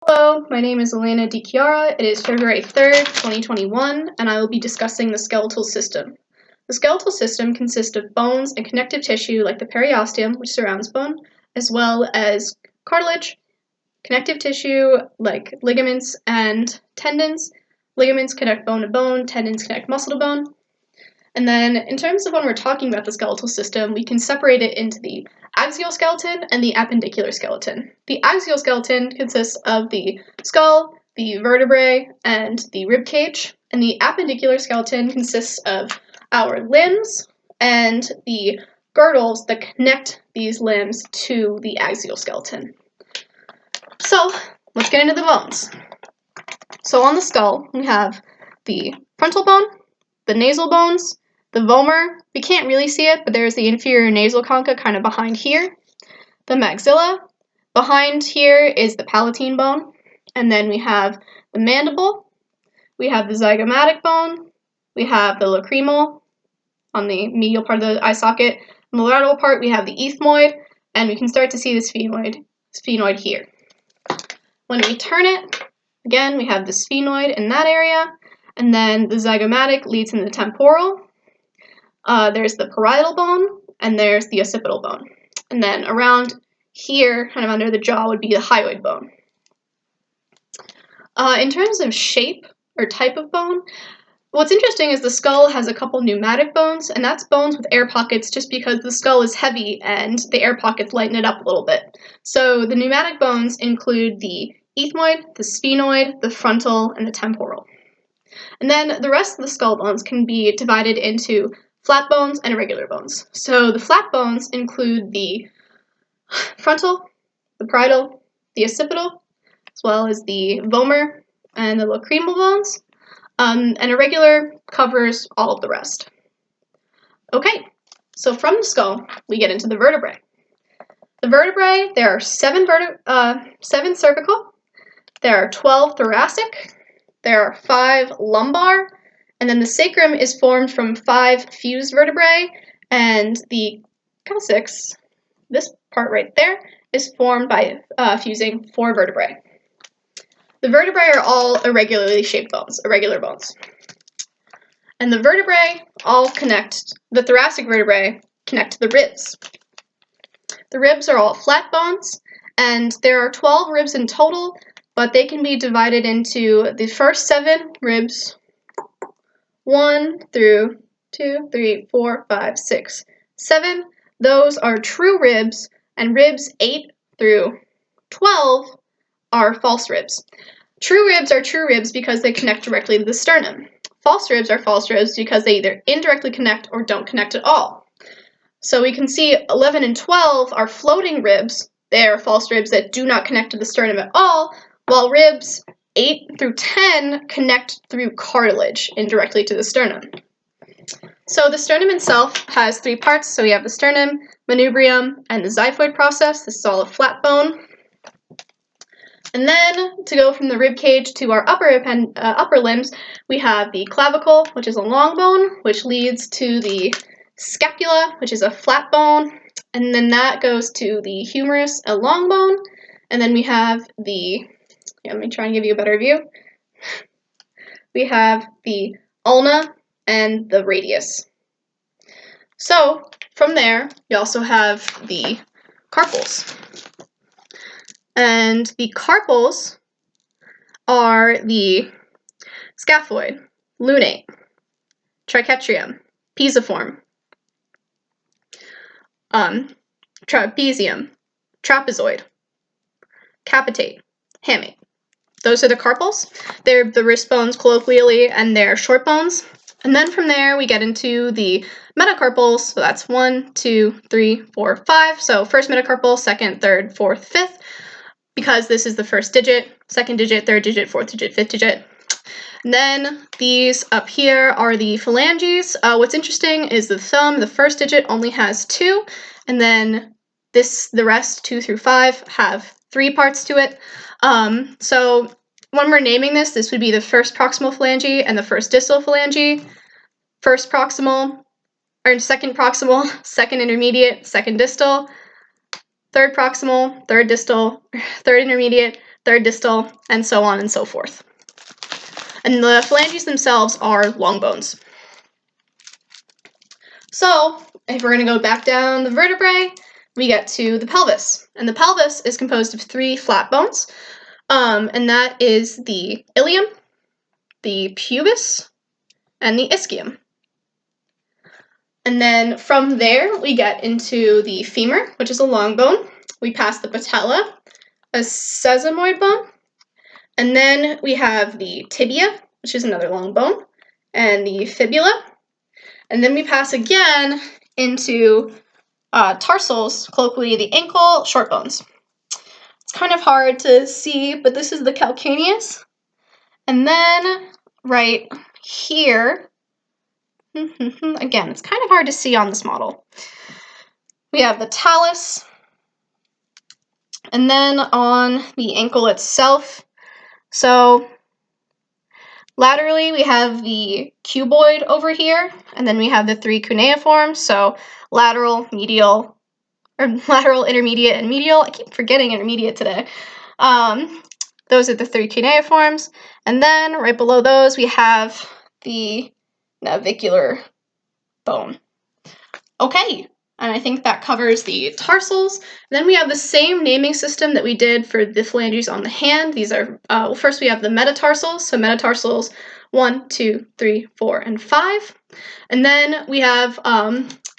Hello, my name is Elena DiChiara. It is February 3rd, 2021, and I will be discussing the skeletal system. The skeletal system consists of bones and connective tissue like the periosteum, which surrounds bone, as well as cartilage, connective tissue like ligaments and tendons. Ligaments connect bone to bone, tendons connect muscle to bone. And then in terms of when we're talking about the skeletal system, we can separate it into the axial skeleton and the appendicular skeleton. The axial skeleton consists of the skull, the vertebrae, and the rib cage, and the appendicular skeleton consists of our limbs and the girdles that connect these limbs to the axial skeleton. So let's get into the bones. So on the skull, we have the frontal bone, the nasal bones, the vomer. We can't really see it, but there's the inferior nasal concha kind of behind here. The maxilla. Behind here is the palatine bone. And then we have the mandible. We have the zygomatic bone. We have the lacrimal on the medial part of the eye socket. On the lateral part, we have the ethmoid, and we can start to see the sphenoid here. When we turn it, again, we have the sphenoid in that area, and then the zygomatic leads into the temporal. There's the parietal bone, and there's the occipital bone. And then around here, kind of under the jaw, would be the hyoid bone. In terms of shape or type of bone, what's interesting is the skull has a couple pneumatic bones, and that's bones with air pockets just because the skull is heavy and the air pockets lighten it up a little bit. So the pneumatic bones include the ethmoid, the sphenoid, the frontal, and the temporal. And then the rest of the skull bones can be divided into flat bones and irregular bones. So the flat bones include the frontal, the parietal, the occipital, as well as the vomer and the lacrimal bones. And irregular covers all of the rest. Okay, so from the skull, we get into the vertebrae. The vertebrae, there are seven cervical, there are 12 thoracic, there are 5 lumbar, and then the sacrum is formed from 5 fused vertebrae, and the coccyx, this part right there, is formed by fusing 4 vertebrae. The vertebrae are all irregularly shaped bones, irregular bones. And the vertebrae all connect, the thoracic vertebrae connect to the ribs. The ribs are all flat bones, and there are 12 ribs in total, but they can be divided into the first 7 ribs, 1 through 2, 3, 4, 5, 6, 7. Those are true ribs, and ribs 8 through 12 are false ribs. True ribs are true ribs because they connect directly to the sternum. False ribs are false ribs because they either indirectly connect or don't connect at all. So we can see 11 and 12 are floating ribs. They are false ribs that do not connect to the sternum at all, while ribs 8 through 10 connect through cartilage indirectly to the sternum. So the sternum itself has 3 parts. So we have the sternum, manubrium, and the xiphoid process. This is all a flat bone. And then to go from the rib cage to our upper limbs, we have the clavicle, which is a long bone, which leads to the scapula, which is a flat bone, and then that goes to the humerus, a long bone, and then we have the, let me try and give you a better view. We have the ulna and the radius. So from there, we also have the carpals. And the carpals are the scaphoid, lunate, triquetrium, pisiform, trapezium, trapezoid, capitate, hamate. Those are the carpals. They're the wrist bones colloquially, and they're short bones. And then from there, we get into the metacarpals. So that's 1, 2, 3, 4, 5. So first metacarpal, second, third, fourth, fifth. Because this is the first digit, second digit, third digit, fourth digit, fifth digit. And then these up here are the phalanges. What's interesting is the thumb, the first digit only has 2, and then the rest, 2 through 5, have 3 parts to it. So when we're naming this would be the first proximal phalange and the first distal phalange. First proximal, or second proximal, second intermediate, second distal. Third proximal, third distal, third intermediate, third distal, and so on and so forth. And the phalanges themselves are long bones. So, if we're going to go back down the vertebrae, we get to the pelvis. And the pelvis is composed of 3 flat bones, and that is the ilium, the pubis, and the ischium. And then from there, we get into the femur, which is a long bone. We pass the patella, a sesamoid bone, and then we have the tibia, which is another long bone, and the fibula. And then we pass again into tarsals, colloquially the ankle, short bones. It's kind of hard to see, but this is the calcaneus. And then right here, again, it's kind of hard to see on this model. We have the talus, and then on the ankle itself, so laterally we have the cuboid over here, and then we have the 3 cuneiforms, so lateral, medial, or lateral, intermediate, and medial. I keep forgetting intermediate today. Those are the 3 cuneiforms, and then right below those we have the navicular bone. Okay, and I think that covers the tarsals. Then we have the same naming system that we did for the phalanges on the hand. These are, well, first we have the metatarsals, so metatarsals 1, 2, 3, 4, and 5. And then we have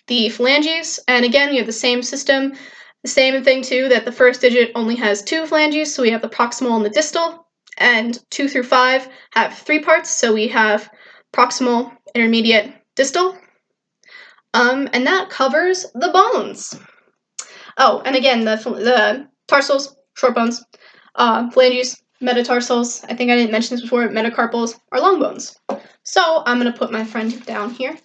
the phalanges, and again we have the same system. The same thing too, that the first digit only has 2 phalanges, so we have the proximal and the distal, and 2 through 5 have 3 parts, so we have proximal, intermediate, distal. And that covers the bones. Oh, and again, the tarsals, short bones, phalanges, metatarsals, I think I didn't mention this before, metacarpals are long bones. So I'm going to put my friend down here.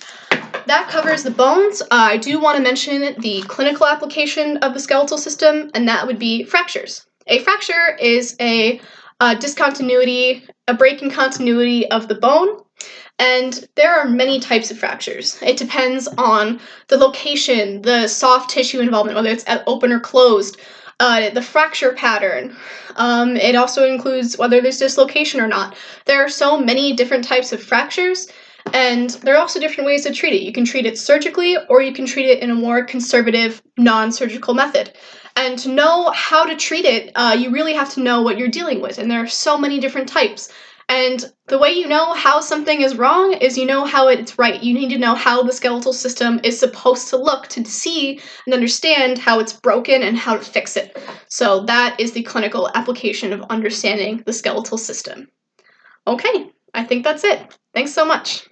That covers the bones. I do want to mention the clinical application of the skeletal system, and that would be fractures. A fracture is a discontinuity, a break in continuity of the bone. And there are many types of fractures. It depends on the location, the soft tissue involvement, whether it's open or closed, the fracture pattern. It also includes whether there's dislocation or not. There are so many different types of fractures, and there are also different ways to treat it. You can treat it surgically, or you can treat it in a more conservative, non-surgical method. And to know how to treat it, you really have to know what you're dealing with, and there are so many different types. And the way you know how something is wrong is you know how it's right. You need to know how the skeletal system is supposed to look to see and understand how it's broken and how to fix it. So that is the clinical application of understanding the skeletal system. Okay, I think that's it. Thanks so much.